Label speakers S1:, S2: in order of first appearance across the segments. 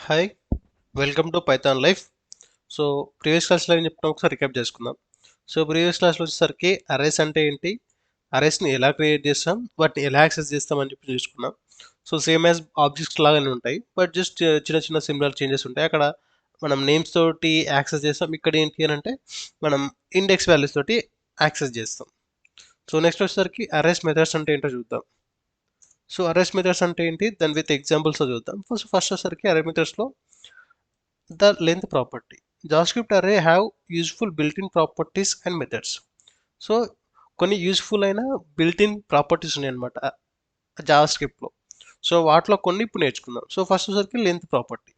S1: Hi, welcome to Python life. So previous క్లాస్లో ఏం చెప్తాం ఒకసారి రికాప్ చేసుకుందాం. సో ప్రీవియస్ క్లాస్లో వచ్చేసరికి అరేస్ అంటే ఏంటి, అరేస్ని ఎలా క్రియేట్ చేస్తాం, వాటిని ఎలా యాక్సెస్ చేస్తాం అని చెప్పి చూసుకున్నాం. సో సేమ్ యాజ్ ఆబ్జెక్ట్స్ లాగానే ఉంటాయి, బట్ జస్ట్ చిన్న చిన్న సిమిలర్ చేంజెస్ ఉంటాయి. అక్కడ మనం నేమ్స్ తోటి యాక్సెస్ చేస్తాం, ఇక్కడ ఏంటి అని అంటే మనం ఇండెక్స్ వాల్యూస్ తోటి యాక్సెస్ చేస్తాం. సో నెక్స్ట్ వచ్చేసరికి అరేస్ మెథడ్స్ అంటే ఏంటో చూద్దాం. సో అరేస్ మెథడ్స్ అంటే ఏంటి, దాని విత్ ఎగ్జాంపుల్స్ చూద్దాం. ఫస్ట్ వచ్చేసరికి అరే మెథడ్స్లో the length property. JavaScript array have useful built-in properties and methods. So కొన్ని యూస్ఫుల్ అయిన బిల్ట్-ఇన్ ప్రాపర్టీస్ ఉన్నాయి అనమాట జావాస్క్రిప్ట్లో. సో వాటిలో కొన్ని ఇప్పుడు నేర్చుకుందాం. సో ఫస్ట్ వచ్చరికి length property.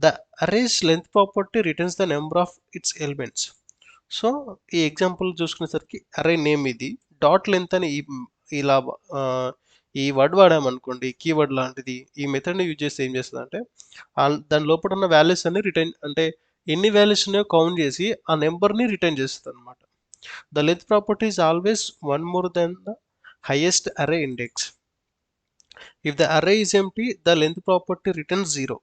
S1: The arrays length property returns the number of it's elements. So ఈ ఎగ్జాంపుల్ చూసుకునేసరికి అరే నేమ్ ఇది డాట్ లెంత్ అని ఇలా ఈ వర్డ్ వాడామనుకోండి, కీవర్డ్ లాంటిది, ఈ మెథడ్ని యూజ్ చేస్తే ఏం చేస్తుంది అంటే దాని లోపల ఉన్న వాల్యూస్ అన్ని రిటర్న్, అంటే ఎన్ని వాల్యూస్ ఉన్నాయో కౌంట్ చేసి ఆ నెంబర్ని రిటర్న్ చేస్తుంది అనమాట. The length property is always one more than the highest అరే ఇండెక్స్. ఇఫ్ ద అరే is empty the length property returns 0.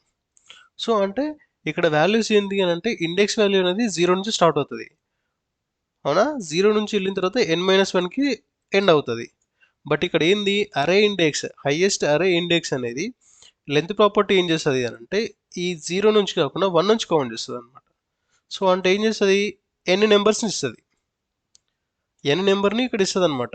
S1: So అంటే ఇక్కడ వాల్యూస్ ఏంటి అని అంటే ఇండెక్స్ వాల్యూ అనేది 0 నుంచి స్టార్ట్ అవుతుంది, అవునా? 0 నుంచి వెళ్ళిన తర్వాత n-1కి ఎండ్ అవుతుంది. బట్ ఇక్కడ ఏంది, అరే ఇండెక్స్, హైయెస్ట్ అరే ఇండెక్స్ అనేది లెంత్ ప్రాపర్టీ ఏం చేస్తుంది అని అంటే ఈ 0 నుంచి కాకుండా 1 నుంచి కౌంట్ చేస్తుంది అనమాట. సో అంటే ఏం చేస్తుంది, ఎన్ని నెంబర్స్ని ఇస్తుంది, ఎన్ని నెంబర్ని ఇక్కడ ఇస్తుంది అనమాట.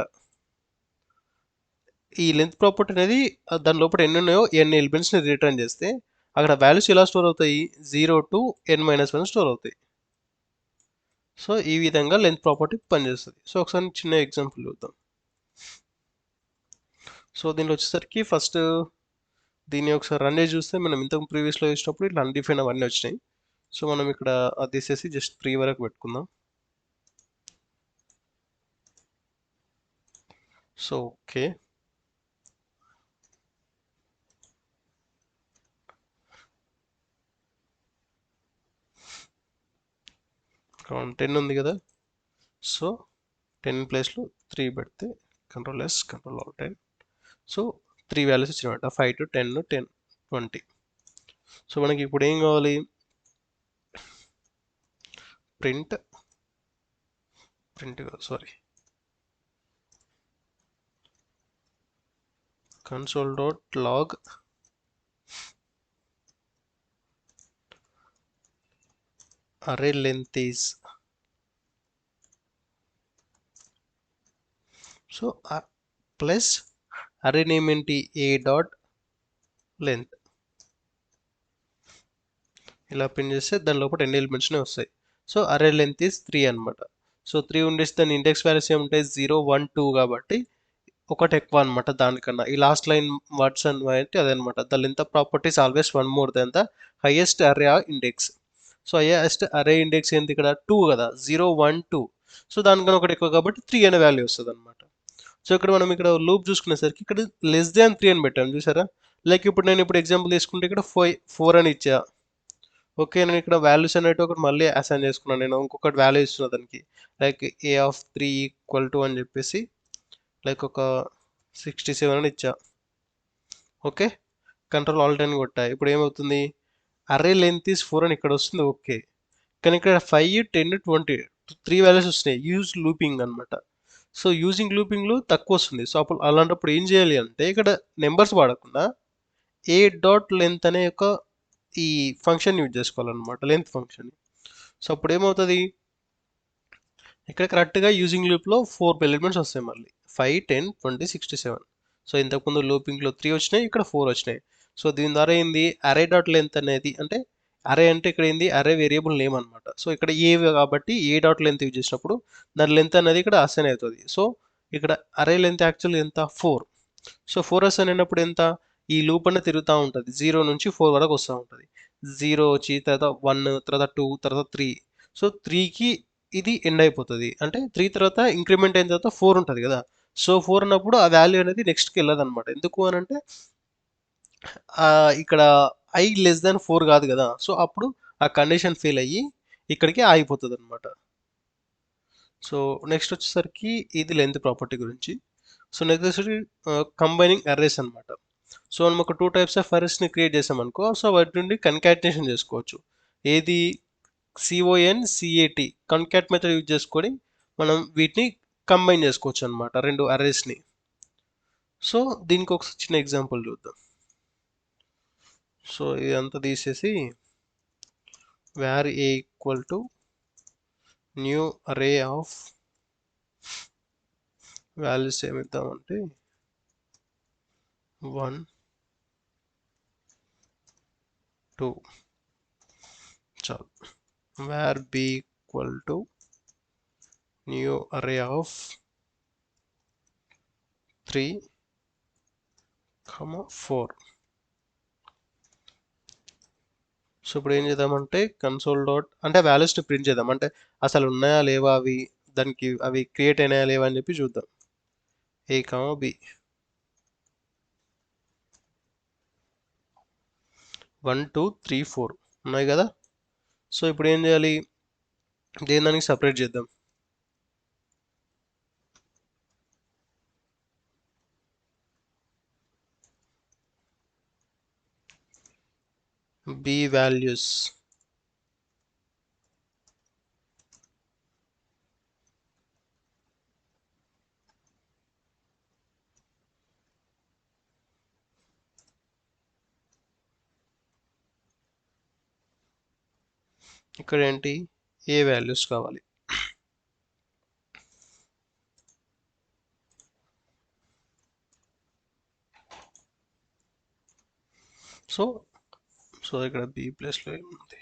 S1: ఈ లెంత్ ప్రాపర్టీ అనేది దాని లోపల ఎన్ని ఉన్నాయో ఎన్ని ఎలిమెంట్స్ని రిటర్న్ చేస్తే అక్కడ వాల్యూస్ ఎలా స్టోర్ అవుతాయి, 0 to n-1 స్టోర్ అవుతాయి. సో ఈ విధంగా లెంత్ ప్రాపర్టీ పనిచేస్తుంది. సో ఒకసారి చిన్న ఎగ్జాంపుల్ చూద్దాం. సో దీనిలో వచ్చేసరికి ఫస్ట్ దీన్ని ఒకసారి రన్ చేసి చూస్తే మనం ఇంతకు ప్రీవియస్లో చేసినప్పుడు ఇట్లా అన్డిఫైన్ అవన్నీ వచ్చినాయి. సో మనం ఇక్కడ అది తీసేసి జస్ట్ 3 వరకు పెట్టుకుందాం. సో ఓకే, అరౌండ్ 10 ఉంది కదా. సో 10 ప్లేస్లో 3 పెడితే Ctrl+S Ctrl+Alt. సో 3 వాల్యూస్ ఇచ్చినమాట, 5 to 10 10 20. సో మనకి ఇప్పుడు ఏం కావాలి, print sorry console.log array length is, so plus array name ఏంటి, a డాట్ లెంత్. ఇలా ప్రింట్ చేస్తే దాని లోపల 2 ఎలిమెంట్స్నే వస్తాయి. సో అరే లెంత్ ఈజ్ 3 అనమాట. సో 3 ఉండేసి దాని ఇండెక్స్ వాల్యూస్ ఏముంటాయి, 0 1 2 కాబట్టి ఒకటి ఎక్కువ అనమాట దానికన్నా. ఈ లాస్ట్ లైన్ వర్డ్స్ అంటే అదనమాట, the length of properties always 1 more than the highest అరే ఇండెక్స్. సో హైయెస్ట్ అరే ఇండెక్స్ ఏంటి ఇక్కడ 2 కదా, 0 1 2. సో దానికన్నా ఒకటి ఎక్కువ కాబట్టి 3 అనే వాల్యూ వస్తుంది అనమాట. సో ఇక్కడ మనం ఇక్కడ లూప్ చూసుకునేసరికి ఇక్కడ లెస్ దాన్ 3 అని పెట్టాం చూసారా. లైక్ ఇప్పుడు నేను ఎగ్జాంపుల్ తీసుకుంటే ఇక్కడ 4 అని ఇచ్చా. ఓకే, నేను ఇక్కడ వాల్యూస్ అనేవి ఒకటి మళ్ళీ అసైన్ చేసుకున్నాను, నేను ఇంకొకటి వాల్యూ ఇస్తున్నా దానికి, లైక్ a(3) = అని చెప్పేసి లైక్ ఒక 67 అని ఇచ్చా. ఓకే, Ctrl+Alt అని కొట్టా. ఇప్పుడు ఏమవుతుంది, అరే లెంత్ ఈజ్ 4 అని ఇక్కడ వస్తుంది. ఓకే, కానీ ఇక్కడ 5 10 20 3 వాల్యూస్ వస్తున్నాయి, యూజ్ లూపింగ్ అనమాట. సో యూజింగ్ లూపింగ్లో తక్కువ వస్తుంది. సో అప్పుడు అలాంటప్పుడు ఏం చేయాలి అంటే ఇక్కడ నెంబర్స్ వాడకుండా ఏ డాట్ లెంత్ అనే ఒక ఈ ఫంక్షన్ యూజ్ చేసుకోవాలన్నమాట, లెంత్ ఫంక్షన్. సో అప్పుడు ఏమవుతుంది, ఇక్కడ కరెక్ట్గా యూజింగ్ లూప్లో 4 ఎలిమెంట్స్ వస్తాయి, మళ్ళీ 5 10 20 67. సో ఇంతకుముందు లూపింగ్లో 3 వచ్చినాయి, ఇక్కడ 4 వచ్చినాయి. సో దీని ద్వారా ఏంది, అరే డాట్ లెంత్ అనేది, అంటే అరే అంటే ఇక్కడ ఏంది, అరే వేరియబుల్ నేమ్ అనమాట. సో ఇక్కడ ఏ కాబట్టి ఏ డాట్ లెంత్ యూజ్ చేసినప్పుడు దాని లెంత్ అనేది ఇక్కడ అసైన్ అవుతుంది. సో ఇక్కడ అరే లెంత్ యాక్చువల్లీ ఎంత, 4. సో 4 అసైన్ అయినప్పుడు ఎంత, ఈ లూప్ అనేది తిరుగుతూ ఉంటుంది, 0 నుంచి 4 వరకు వస్తూ ఉంటుంది. 0 వచ్చి తర్వాత 1, తర్వాత 2, తర్వాత 3. సో 3కి ఇది ఎండ్ అయిపోతుంది, అంటే 3 తర్వాత ఇంక్రిమెంట్ అయిన తర్వాత 4 ఉంటుంది కదా. సో 4 అన్నప్పుడు ఆ వాల్యూ అనేది నెక్స్ట్కి వెళ్ళదు అనమాట. ఎందుకు అని అంటే ఇక్కడ i<4 కాదు కదా. సో అప్పుడు ఆ కండిషన్ ఫెయిల్ అయ్యి ఇక్కడికి ఆగిపోతుంది అనమాట. సో నెక్స్ట్ వచ్చేసరికి ఇది లెంత్ ప్రాపర్టీ గురించి. సో నెక్స్ట్ వచ్చేసి కంబైనింగ్ అర్రేస్ అనమాట. సో మనం ఒక 2 టైప్స్ ఆఫ్ అరేస్ని క్రియేట్ చేసాం అనుకో, సో వాటి నుండి కన్కాటినేషన్ చేసుకోవచ్చు. ఏది CONCAT కన్కాట్ మెథడ్ యూజ్ చేసుకొని మనం వీటిని కంబైన్ చేసుకోవచ్చు అనమాట, రెండు అరేస్ని. సో దీనికి ఒక చిన్న ఎగ్జాంపుల్ చూద్దాం. సో ఇదంతా తీసేసి var a equal to new array of values ఏమిద్దామంటే 1 2 చాలు. var b equal to new array of 3 4. So ఇప్పుడు ఏం చేద్దామంటే కన్సోల్ డాట్ అంటే వాల్యూస్ని ప్రింట్ చేద్దాం, అంటే అసలు ఉన్నాయా లేవా అవి, దానికి అవి క్రియేట్ అయినాయా లేవా అని చెప్పి చూద్దాం. a, b 1 2 3 4 ఉన్నాయి కదా. సో ఇప్పుడు ఏం చేయాలి, దేని దానికి సపరేట్ చేద్దాం. b వాల్యూస్ ఇక్కడ ఏంటి ఏ వాల్యూస్ కావాలి. సో సో ఇక్కడ b ప్లేస్లో ఏముంది,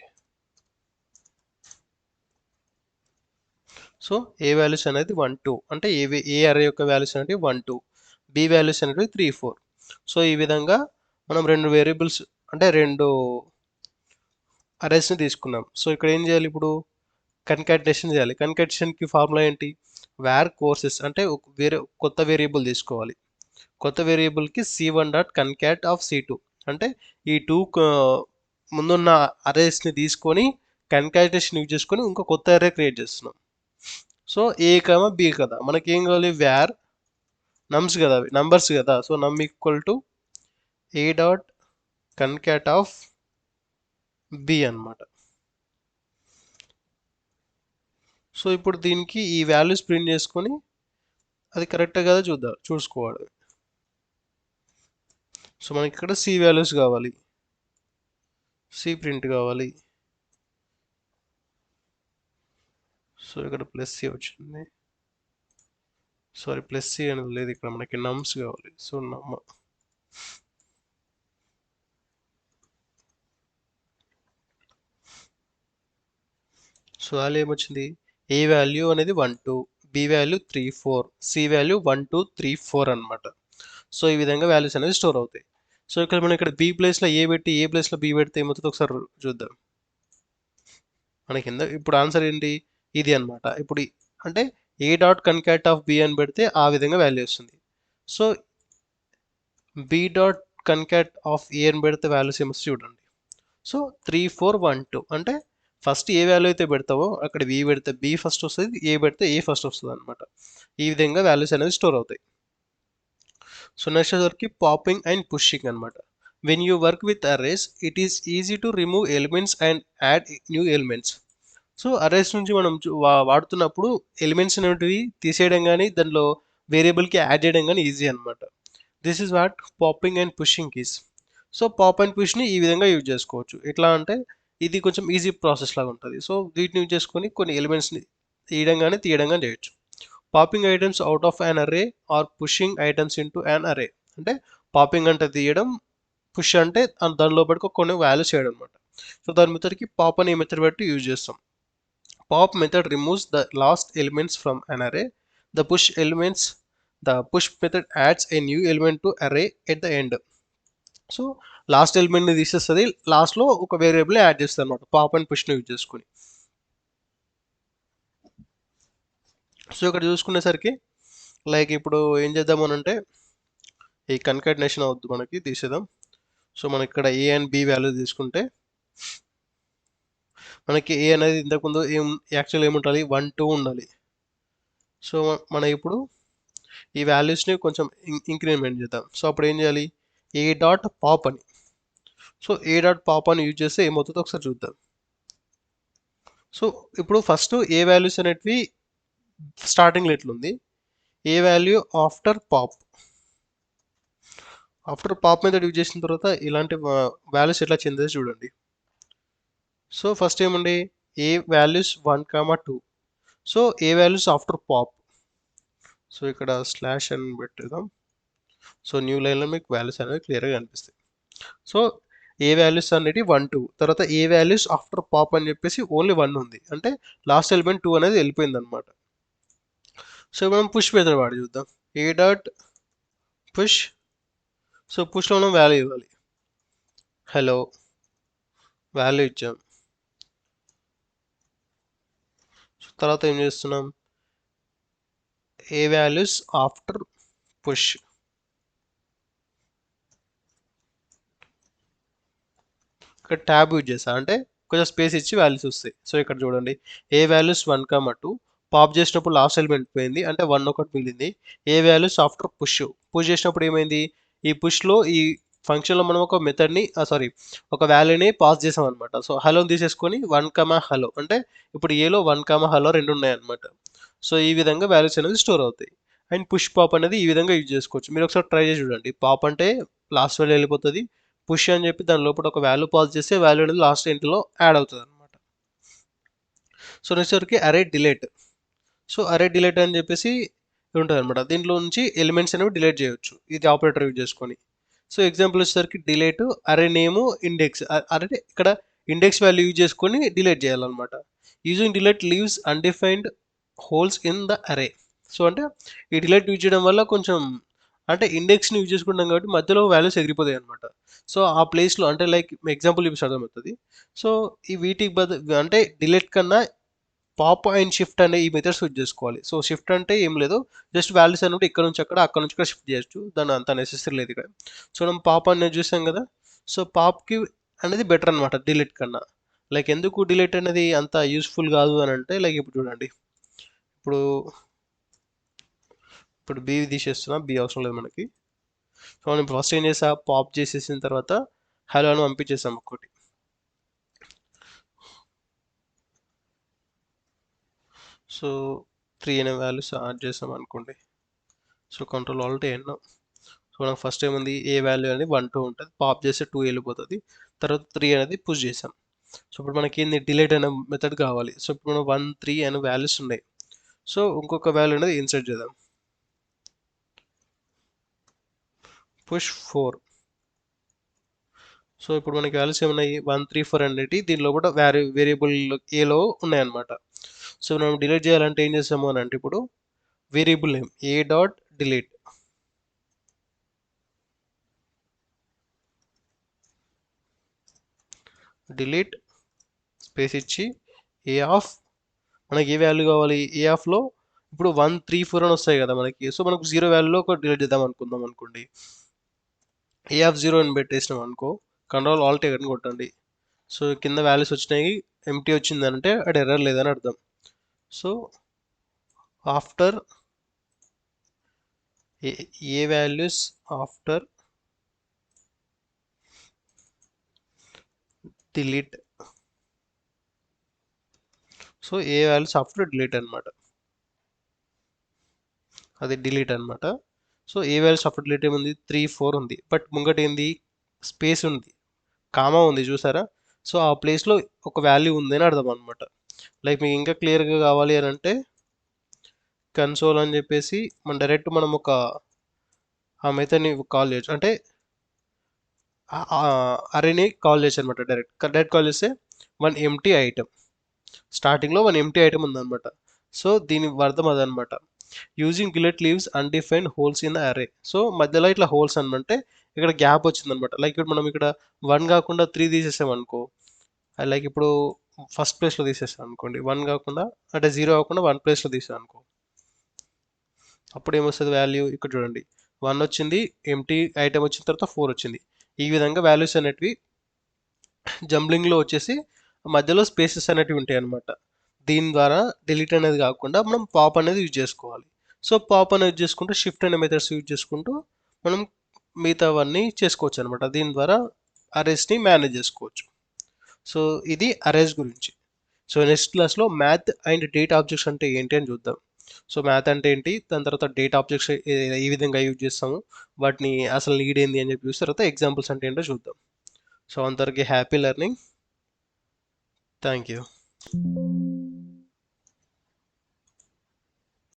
S1: సో ఏ వాల్యూస్ అనేది 1 2 అంటే ఏ అరే యొక్క వాల్యూస్ అనేవి 1 2, b వాల్యూస్ అనేవి 3 4. సో ఈ విధంగా మనం రెండు వేరియబుల్స్ అంటే రెండు అరేస్ని తీసుకున్నాం. సో ఇక్కడ ఏం చేయాలి, ఇప్పుడు కన్కాటినేషన్ చేయాలి. కన్కాటినేషన్కి ఫార్ములా ఏంటి, వేర్ కోర్సెస్ అంటే వేరే కొత్త వేరియబుల్ తీసుకోవాలి. కొత్త వేరియబుల్కి c1 dot concat of c2 అంటే ఈ టూ ముందున్న అరేస్ని తీసుకొని కన్కాటినేషన్ యూజ్ చేసుకొని ఇంకో కొత్త అరే క్రియేట్ చేస్తున్నాం. సో ఏ బి కదా, మనకి ఏం కావాలి, వేర్ నమ్స్ కదా, అవి నంబర్స్ కదా. So num equal to A dot concat of B అనమాట. సో ఇప్పుడు దీనికి ఈ వాల్యూస్ ప్రింట్ చేసుకొని అది కరెక్ట్ కదా చూసుకోవాలి. సో మనకి ఇక్కడ సి వాల్యూస్ కావాలి, సి ప్రింట్ కావాలి. సో ఇక్కడ ప్లస్ సి వచ్చింది, సారీ ప్లస్ సి అనేది లేదు, ఇక్కడ మనకి నమ్స్ కావాలి. సో నమ్ సో వాల్యూ ఏమొచ్చింది, ఏ వాల్యూ అనేది 1 2, బి వాల్యూ 3 4, సి వాల్యూ 1 2 3 4 అనమాట. సో ఈ విధంగా వాల్యూస్ అనేది స్టోర్ అవుతాయి. సో ఇక్కడ మనం ఇక్కడ బి ప్లేస్లో ఏ పెట్టి ఏ ప్లేస్లో బి పెడితే ఏమవుతుందో ఒకసారి చూద్దాం. మనకి కింద ఇప్పుడు ఆన్సర్ ఏంటి, ఇది అనమాట. ఇప్పుడు అంటే a dot concat of b అని పెడితే ఆ విధంగా వాల్యూ వస్తుంది. So b dot concat of a అని పెడితే వాల్యూస్ ఏమొస్తుంది చూడండి. సో 3 4 1 2 అంటే ఫస్ట్ ఏ వాల్యూ అయితే పెడతావో అక్కడ బి పెడితే బి ఫస్ట్ వస్తుంది, ఏ పెడితే ఏ ఫస్ట్ వస్తుంది అనమాట. ఈ విధంగా వాల్యూస్ అనేది స్టోర్ అవుతాయి. సో నెక్స్ట్ వచ్చేసరికి పాపింగ్ అండ్ పుషింగ్ అనమాట. When you work with arrays it is easy to remove elements and add new elements. So arrays నుంచి మనం వాడుతున్నప్పుడు ఎలిమెంట్స్ అనేటివి తీసేయడం కానీ దానిలో వేరియబుల్కి యాడ్ చేయడం కానీ ఈజీ అనమాట. This is what popping and pushing keys. So pop and పుష్ని ఈ విధంగా యూజ్ చేసుకోవచ్చు. ఎట్లా అంటే ఇది కొంచెం ఈజీ ప్రాసెస్ లాగా ఉంటుంది. సో వీటిని యూజ్ చేసుకొని కొన్ని ఎలిమెంట్స్ని తీయడం కానీ చేయొచ్చు. Popping items out of an array or pushing items into an array. అంటే పాపింగ్ అంటే తీయడం, పుష్ అంటే దాని లోపలికి కొన్ని వాల్యూస్ చేయడం అనమాట. సో దాని మెథడ్కి పాప్ అనే మెథడ్ బట్టి యూజ్ చేస్తాం. Pop method removes the last elements from an array. The push method adds a new element to array at the end. So last ఎలిమెంట్ని తీసేస్తుంది, లాస్ట్లో ఒక వేరియబుల్ యాడ్ చేస్తుంది అనమాట పాప్ అండ్ పుష్ని యూజ్ చేసుకుని. సో ఇక్కడ చూసుకునేసరికి లైక్ ఇప్పుడు ఏం చేద్దాం అని అంటే ఈ కన్కాటినేషన్ అవుద్ది మనకి తీసేద్దాం. సో మనకి ఇక్కడ ఏ అండ్ బి వాల్యూ తీసుకుంటే మనకి ఏ అనేది ఇంతకుముందు యాక్చువల్ ఏముండాలి 1 2 ఉండాలి. సో మనం ఇప్పుడు ఈ వాల్యూస్ని కొంచెం ఇంక్రిమెంట్ చేద్దాం. సో అప్పుడు ఏం చేయాలి, ఏ డాట్ పాప్ అని. సో ఏ డాట్ పాప్ అని యూజ్ చేస్తే ఏమవుతుందో ఒకసారి చూద్దాం. సో ఇప్పుడు ఫస్ట్ ఏ వాల్యూస్ అనేటివి స్టార్టింగ్లో ఎట్లుంది, a value after pop method use చేసిన తర్వాత ఇలాంటి వాల్యూస్ ఎట్లా చెందేది చూడండి. సో ఫస్ట్ ఏముంది, ఏ వాల్యూస్ 1, 2. సో ఏ వాల్యూస్ ఆఫ్టర్ పాప్. సో ఇక్కడ స్లాష్ అని పెట్టుదాం. సో న్యూ లైన్లో మీకు వాల్యూస్ అనేవి క్లియర్గా కనిపిస్తాయి. సో ఏ వాల్యూస్ అనేది 1, 2, తర్వాత ఏ వాల్యూస్ ఆఫ్టర్ పాప్ అని చెప్పేసి ఓన్లీ 1 ఉంది, అంటే లాస్ట్ ఎలిమెంట్ 2 అనేది వెళ్ళిపోయింది అనమాట. సో మనం పుష్ మెథడ్ వాడి చూద్దాం. A dot push. సో పుష్లో మనం వాల్యూ ఇవ్వాలి, హలో వాల్యూ ఇచ్చాం. తర్వాత ఏం చేస్తున్నాం, ఏ వాల్యూస్ ఆఫ్టర్ పుష్. ఇక్కడ ట్యాబ్ యూజ్ చేస్తా, అంటే కొంచెం స్పేస్ ఇచ్చి వాల్యూస్ వస్తాయి. సో ఇక్కడ చూడండి, ఏ వాల్యూస్ 1, 2 పాప్ చేసినప్పుడు లాస్ట్ ఎలిమెంట్ పోయింది, అంటే 1 ఒకటి మిగిలింది. ఏ వాల్యూస్ ఆఫ్టర్ పుష్ చేసినప్పుడు ఏమైంది, ఈ పుష్లో ఈ ఫంక్షన్లో మనం ఒక మెథడ్ని ఒక వాల్యూని పాస్ చేసాం అనమాట. సో హలోని తీసేసుకొని 1, హలో అంటే ఇప్పుడు ఏలో 1, హలో రెండు ఉన్నాయన్నమాట. సో ఈ విధంగా వాల్యూస్ అనేది స్టోర్ అవుతాయి. అండ్ పుష్ పాప్ అనేది ఈ విధంగా యూజ్ చేసుకోవచ్చు. మీరు ఒకసారి ట్రై చేసి చూడండి. పాప్ అంటే లాస్ట్ వాల్యూ వెళ్ళిపోతుంది, పుష్ అని చెప్పి దాని లోపల ఒక వాల్యూ పాస్ చేస్తే వాల్యూ అనేది లాస్ట్ ఎంట్లో యాడ్ అవుతుంది అనమాట. సో నెక్స్ట్ వరకు అరే డిలీట్. సో అరే డిలీట్ అని చెప్పేసి ఉంటుంది అనమాట. దీంట్లో నుంచి ఎలిమెంట్స్ అనేవి డిలీట్ చేయొచ్చు ఇది ఆపరేటర్ యూజ్ చేసుకొని. సో ఎగ్జాంపుల్ వచ్చేసరికి డిలీట్ అరే నేము ఇండెక్స్, అరే ఇక్కడ ఇండెక్స్ వాల్యూ యూజ్ చేసుకొని డిలీట్ చేయాలన్నమాట. Using delete leaves undefined holes in the అరే. సో అంటే ఈ డిలీట్ యూజ్ చేయడం వల్ల కొంచెం అంటే ఇండెక్స్ని యూజ్ చేసుకుంటాం కాబట్టి మధ్యలో వాల్యూస్ ఎగిరిపోతాయి అనమాట. సో ఆ ప్లేస్లో అంటే లైక్ ఎగ్జాంపుల్ చూపిస్తే అర్థమవుతుంది. సో ఈ వీటికి అంటే డిలీట్ కన్నా పాప్ అండ్ షిఫ్ట్ అనే ఈ మెథడ్స్ యూజ్ చేసుకోవాలి. సో షిఫ్ట్ అంటే ఏం లేదు, జస్ట్ వాల్యూస్ అనేవి ఇక్కడ నుంచి అక్కడ నుంచి ఇక్కడ షిఫ్ట్ చేయొచ్చు, దాని అంత నెసెసరీ లేదు ఇక్కడ. సో మనం పాప్ అనేది చూసాం కదా, సో పాప్కి అనేది బెటర్ అనమాట డిలీట్ కన్నా. లైక్ ఎందుకు డిలీట్ అనేది అంత యూస్ఫుల్ కాదు అని అంటే, లైక్ ఇప్పుడు చూడండి, ఇప్పుడు బి తీసేస్తున్నా, బి అవసరం లేదు మనకి. సో మనం ఫస్ట్ ఏం చేసా, పాప్ చేసేసిన తర్వాత హలో అని పంపించేసాం ఒక్కటి. సో 3 అనే వాల్యూస్ యాడ్ చేసాం అనుకోండి. సో కంట్రోల్ ఆల్ట్ ఎన్. సో మనకు ఫస్ట్ ఏముంది, ఏ వాల్యూ అనేది 1, 2 ఉంటుంది, పాప్ చేస్తే 2 వెళ్ళిపోతుంది, తర్వాత 3 అనేది పుష్ చేసాం. సో ఇప్పుడు మనకి ఏంది, డిలీట్ అనే మెథడ్ కావాలి. సో ఇప్పుడు మనం 1, 3 అనే వాల్యూస్ ఉన్నాయి. సో ఇంకొక వాల్యూ అనేది ఇన్సర్ట్ చేద్దాం, పుష్ 4. సో ఇప్పుడు మనకి వాల్యూస్ ఏమున్నాయి, 1, 3, 4 అనేవి దీనిలో కూడా వేరియబుల్ ఏలో ఉన్నాయన్నమాట. సో మనం డిలీట్ చేయాలంటే ఏం చేస్తాము అని అంటే, ఇప్పుడు variable name A dot delete, delete space ఇచ్చి ఏ ఆఫ్, మనకి ఏ వాల్యూ కావాలి, ఏ ఆఫ్లో ఇప్పుడు 1, 3, 4 అని వస్తాయి కదా మనకి. సో మనకు 0 వాల్యూలో ఒక డిలీట్ చేద్దాం అనుకుందాం అనుకోండి. ఏ ఆఫ్ 0 అని పెట్టేసినాం అనుకో, కంట్రోల్ ఆల్ట్ అని కొట్టండి. సో కింద వాల్యూస్ వచ్చినాయి, ఎంటీ వచ్చిందంటే అది ఎర్రర్ లేదని అర్థం. సో ఆఫ్టర్ ఏ వాల్యూస్ ఆఫ్టర్ డిలీట్. సో ఏ వాల్యూస్ ఆఫ్టర్ డిలీట్ అనమాట, అది డిలీట్ అనమాట. సో ఏ వాల్యూస్ ఆఫ్టర్ డిలీట్ ఏముంది, 3, 4 ఉంది, బట్ ముంగట ఏంది, స్పేస్ ఉంది, కామా ఉంది చూసారా. సో ఆ ప్లేస్లో ఒక వాల్యూ ఉంది అని అర్థం అనమాట. లైక్ మీకు ఇంకా క్లియర్గా కావాలి అని అంటే కన్సోల్ అని చెప్పేసి మనం ఒక ఆ మెథడ్ని కాల్ చేయొచ్చు, అంటే అరేని కాల్ చేయొచ్చు అనమాట. డైరెక్ట్ కాల్ చేస్తే 1 ఎంటీ ఐటమ్, స్టార్టింగ్లో 1 ఎంటీ ఐటమ్ ఉందన్నమాట. సో దీని అర్థం అదనమాట, using delete leaves undefined holes in అరే. సో మధ్యలో ఇట్లా హోల్స్ అనమాట, ఇక్కడ గ్యాప్ వచ్చిందనమాట. లైక్ ఇప్పుడు మనం ఇక్కడ 1 కాకుండా 3 తీసేసాం అనుకో, లైక్ ఇప్పుడు ఫస్ట్ ప్లేస్లో తీసేసాం అనుకోండి, 1 కాకుండా అంటే 0 కాకుండా 1 ప్లేస్లో తీసాం అనుకో, అప్పుడు ఏమొస్తుంది వాల్యూ, ఇక్కడ చూడండి 1 వచ్చింది, ఎంటీ ఐటమ్ వచ్చిన తర్వాత 4 వచ్చింది. ఈ విధంగా వాల్యూస్ అనేటివి జంబ్లింగ్లో వచ్చేసి మధ్యలో స్పేసెస్ అనేటివి ఉంటాయి అనమాట. దీని ద్వారా డిలీట్ అనేది కాకుండా మనం పాప్ అనేది యూజ్ చేసుకోవాలి. సో పాప్ అనేది యూజ్ చేసుకుంటూ షిఫ్ట్ అనే మెథడ్స్ యూజ్ చేసుకుంటూ మనం మిగతావన్నీ చేసుకోవచ్చు అనమాట. దీని ద్వారా అరేస్ని మేనేజ్ చేసుకోవచ్చు. సో ఇది అరేస్ గురించి. సో నెక్స్ట్ క్లాస్లో మ్యాథ్ అండ్ డేటా ఆబ్జెక్ట్స్ అంటే ఏంటి అని చూద్దాం. సో మ్యాథ్ అంటే ఏంటి, దాని తర్వాత డేటా ఆబ్జెక్ట్స్ ఏ విధంగా యూజ్ చేస్తాము, వాటిని అసలు నీడ్ ఏంది అని చెప్పి చూసిన తర్వాత ఎగ్జాంపుల్స్ అంటే ఏంటో చూద్దాం. సో అందరికీ హ్యాపీ లెర్నింగ్. Thank you.